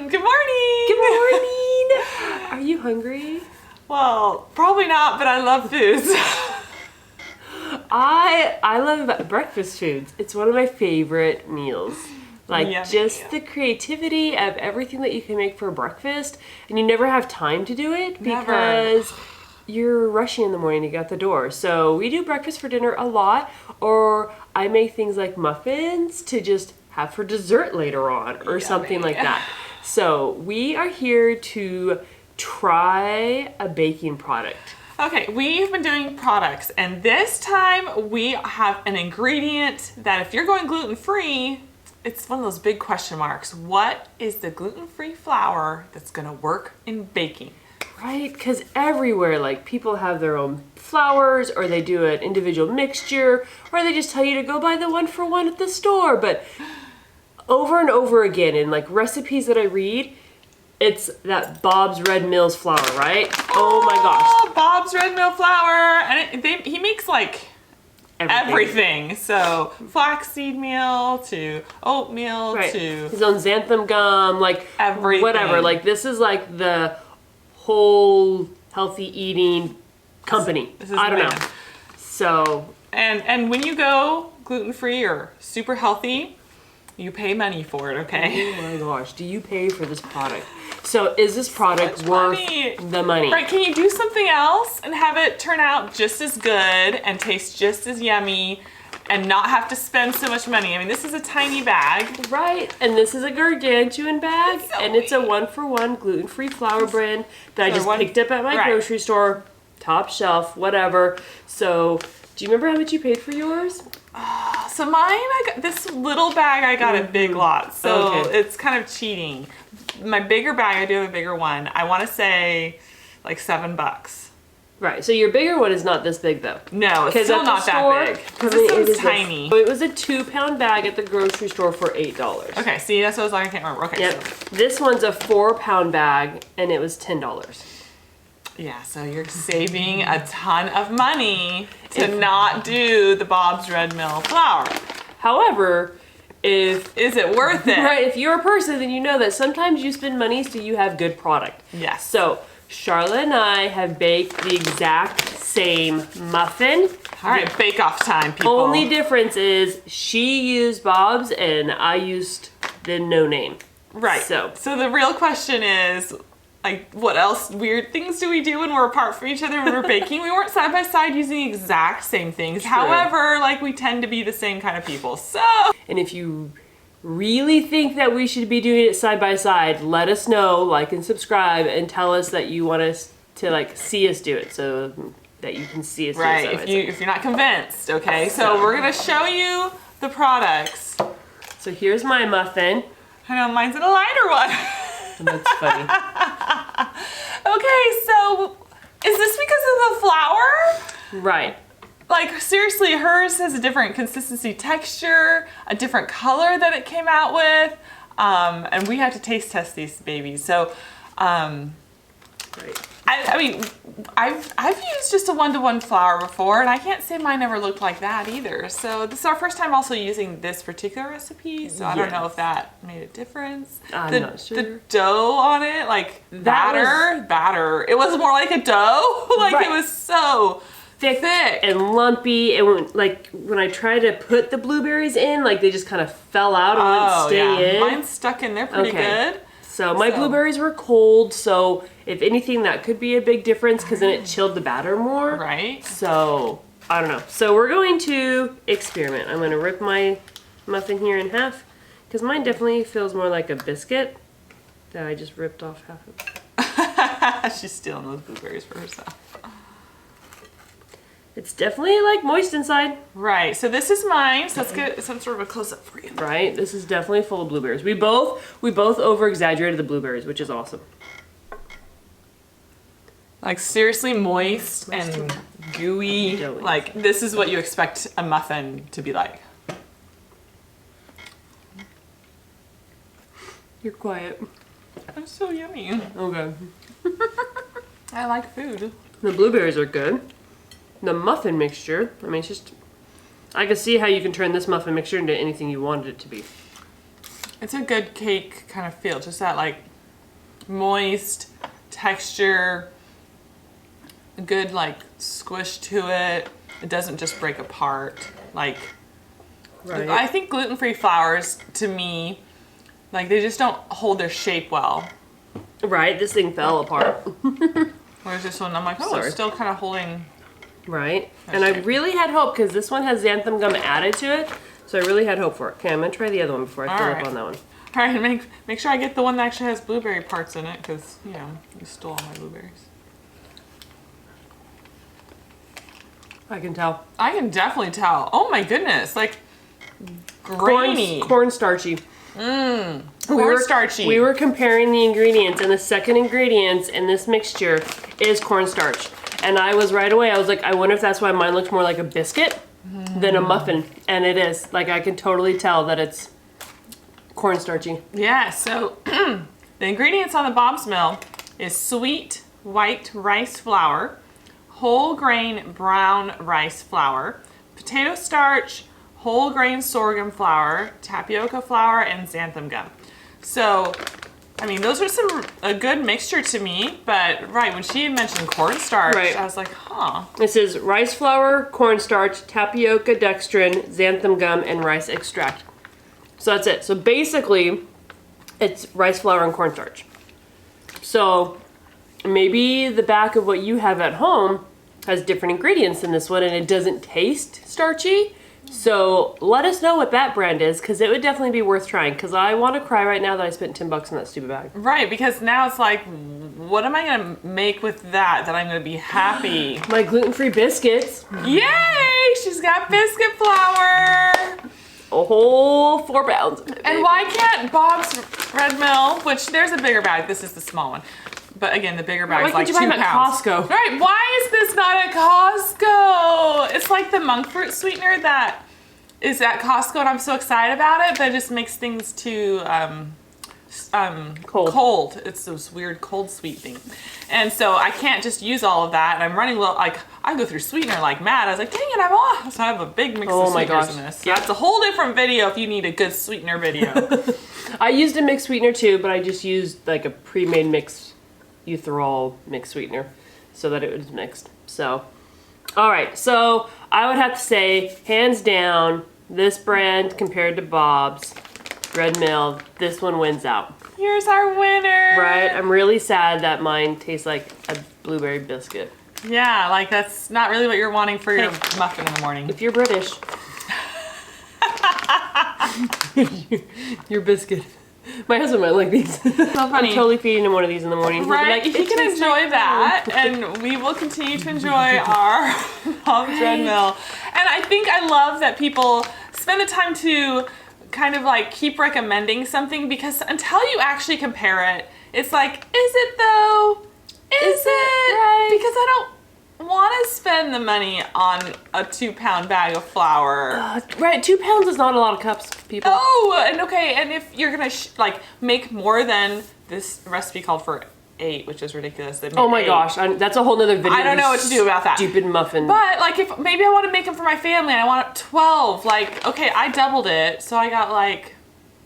Good morning! Good morning! Are you hungry? Well, probably not, but I love foods. I love breakfast foods. It's one of my favorite meals. Like, Yummy. just the creativity of everything that you can make for breakfast, and you never have time to do it because you're rushing in the morning to get out the door. So we do breakfast for dinner a lot, or I make things like muffins to just have for dessert later on, or something like that. So we are here to try a baking product. Okay, we've been doing products, and this time we have an ingredient that if you're going gluten-free, it's one of those big question marks. What is the gluten-free flour that's gonna work in baking? Right, because everywhere, like, people have their own flours, or they do an individual mixture, or they just tell you to go buy the one-for-one at the store. But over and over again, in like recipes that I read, it's that Bob's Red Mill's flour, right? Oh my gosh. Bob's Red Mill flour, and he makes like everything. So flaxseed meal to oatmeal to his own xanthan gum, like everything. Whatever. Like, this is like the whole healthy eating company. I don't know. So and when you go gluten-free or super healthy, you pay money for it, okay? Oh my gosh, do you pay for this product? So is this product worth the money? Right, can you do something else and have it turn out just as good and taste just as yummy and not have to spend so much money? I mean, this is a tiny bag. Right, and this is a gargantuan bag, and it's a one-for-one gluten-free flour brand that I just picked up at my grocery store, top shelf, whatever. So, do you remember how much you paid for yours? So mine, I got this little bag. I got a big lot, so it's kind of cheating. My bigger bag, I do have a bigger one. I want to say like $7. Right, so your bigger one is not this big though. No, it's still not that big. This one's tiny. It was a 2-pound bag at the grocery store for $8. Okay, see, that's what I was like, I can't remember. Okay. Yep. So. This one's a 4-pound bag, and it was $10. Yeah, so you're saving a ton of money to not do the Bob's Red Mill flour. However, is it worth it? Right, if you're a person, then you know that sometimes you spend money so you have good product. Yes. So, Sharla and I have baked the exact same muffin. All right, bake-off time, people. Only difference is she used Bob's and I used the no name. Right. So the real question is, like, what else weird things do we do when we're apart from each other when we're baking? We weren't side by side using the exact same things. True. However, like, we tend to be the same kind of people. So. And if you really think that we should be doing it side by side, let us know, like and subscribe, and tell us that you want us to like see us do it so that you can see us do it side by side. If you're not convinced, okay? So we're gonna show you the products. So here's my muffin. I know, mine's in a lighter one. That's funny. Okay, so is this because of the flour? Right. Like, seriously, hers has a different consistency, texture, a different color that it came out with, and we had to taste test these babies. So, right. I mean, I've used just a 1-to-1 flour before, and I can't say mine ever looked like that either. So this is our first time also using this particular recipe, so I don't know if that made a difference. I'm not sure. The dough on it, like, batter. It was more like a dough. Like, it was so thick and lumpy, and when I tried to put the blueberries in, like, they just kind of fell out and wouldn't stay in. Mine's stuck in there pretty good. So my blueberries were cold, so if anything, that could be a big difference because then it chilled the batter more. Right. So I don't know. So we're going to experiment. I'm going to rip my muffin here in half because mine definitely feels more like a biscuit that I just ripped off half of. She's stealing those blueberries for herself. It's definitely like moist inside. Right, so this is mine, so let's get some sort of a close-up for you. Right, this is definitely full of blueberries. We both over-exaggerated the blueberries, which is awesome. Like, seriously moist and gooey. Doughy. Like, this is what you expect a muffin to be like. You're quiet. I'm so yummy. Okay. I like food. The blueberries are good. The muffin mixture, I mean, it's just, I can see how you can turn this muffin mixture into anything you wanted it to be. It's a good cake kind of feel, just that like moist texture, good like squish to it. It doesn't just break apart. Like, Right. I think gluten-free flours, to me, like they just don't hold their shape well. Right, this thing fell apart. Whereas this one, I'm like, oh, Sorry. it's still kind of holding. Right, and I really had hope because this one has xanthan gum added to it, so I really had hope for it. Okay, I'm gonna try the other one before I fill up on that one. All right, make sure I get the one that actually has blueberry parts in it, because you know you stole all my blueberries. I can tell. I can definitely tell. Oh my goodness, like grainy, Cornstarchy. Cornstarchy. We were comparing the ingredients, and the second ingredients in this mixture is cornstarch. And I was right away, I was like, I wonder if that's why mine looks more like a biscuit than a muffin. And it is. Like, I can totally tell that it's cornstarchy. Yeah, so the ingredients on the Bob's Mill is sweet white rice flour, whole grain brown rice flour, potato starch, whole grain sorghum flour, tapioca flour, and xanthan gum. So, I mean, those are a good mixture to me, but right, when she mentioned cornstarch, Right. I was like, huh. This is rice flour, cornstarch, tapioca dextrin, xanthan gum, and rice extract. So that's it. So basically, it's rice flour and cornstarch. So maybe the back of what you have at home has different ingredients than this one, and it doesn't taste starchy. So let us know what that brand is, because it would definitely be worth trying, because I want to cry right now that I spent $10 on that stupid bag. Right, because now it's like, what am I going to make with that I'm going to be happy? My gluten-free biscuits. Yay! She's got biscuit flour! A whole 4 pounds of it. And why can't Bob's Red Mill, which there's a bigger bag, this is the small one. But again, the bigger bag is like 2 Why can't you buy them at pounds. Costco? Right, why is this not at Costco? It's like the monk fruit sweetener that is at Costco, and I'm so excited about it, but it just makes things too cold. It's those weird cold sweet thing. And so I can't just use all of that, and I'm running low, like I go through sweetener like mad. I was like, dang it, I'm off. So I have a big mix of sweeteners in this. So that's a whole different video if you need a good sweetener video. I used a mixed sweetener too, but I just used like a pre-made mixed erythritol mixed sweetener so that it was mixed. So, all right. So I would have to say, hands down, this brand compared to Bob's Red Mill, this one wins out. Here's our winner. Right? I'm really sad that mine tastes like a blueberry biscuit. Yeah, like that's not really what you're wanting for your muffin in the morning. If you're British, your biscuit. My husband might like these. So funny. I'm totally feeding him one of these in the morning. He'll be Right, like, he can enjoy that, and we will continue to enjoy our Bob's Red Mill. And I think I love that people spend the time to kind of like keep recommending something, because until you actually compare it, it's like, is it though? Is it? Right. Because I don't want to spend the money on a 2-pound bag of flour. Right, 2 pounds is not a lot of cups, people. Oh, and okay, and if you're gonna like make more than this recipe called for 8, which is ridiculous. They made Oh my 8. gosh, that's a whole nother video. I don't know what to do about that. Stupid muffin. But like, if maybe I want to make them for my family and I want 12, like, okay, I doubled it, so I got like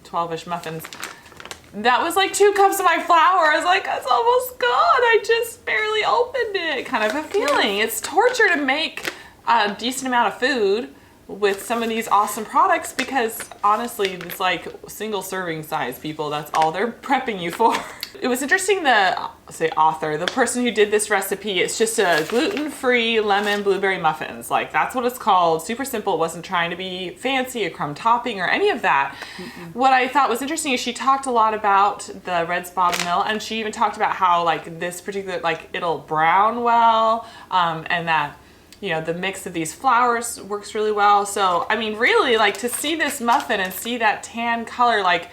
12-ish muffins. That was like 2 cups of my flour. I was like, that's almost gone. I just barely opened it. Kind of a feeling. It's torture to make a decent amount of food with some of these awesome products, because honestly, it's like single serving size, people. That's all they're prepping you for. It was interesting, the person who did this recipe, it's just a gluten-free lemon blueberry muffins. Like, that's what it's called. Super simple. It wasn't trying to be fancy, a crumb topping or any of that. What I thought was interesting is she talked a lot about the Red's Bob's Mill, and she even talked about how like this particular, like it'll brown well, and that, you know, the mix of these flours works really well. So, I mean, really, like, to see this muffin and see that tan color, like,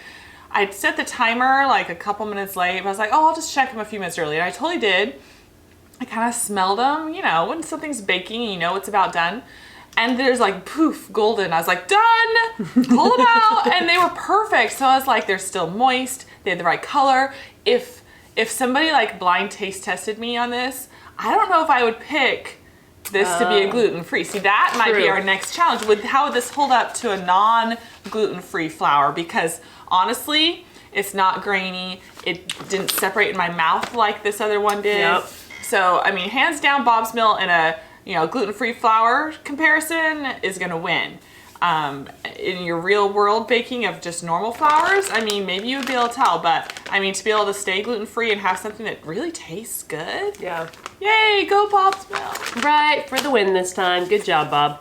I'd set the timer like a couple minutes late, but I was like, oh, I'll just check them a few minutes early. And I totally did. I kind of smelled them, you know, when something's baking, you know it's about done. And there's like, poof, golden. I was like, done, pull them out. And they were perfect. So I was like, they're still moist. They had the right color. If somebody like blind taste tested me on this, I don't know if I would pick this to be a gluten-free. See, that might be our next challenge. How would this hold up to a non-gluten-free flour? Because honestly, It's not grainy. It didn't separate in my mouth like this other one did. Yep. So, I mean, hands down, Bob's Mill in a gluten-free flour comparison is gonna win. In your real world baking of just normal flours, I mean, maybe you would be able to tell, but I mean, to be able to stay gluten-free and have something that really tastes good. Yeah. Yay, go Bob's Mill. Right, for the win this time. Good job, Bob.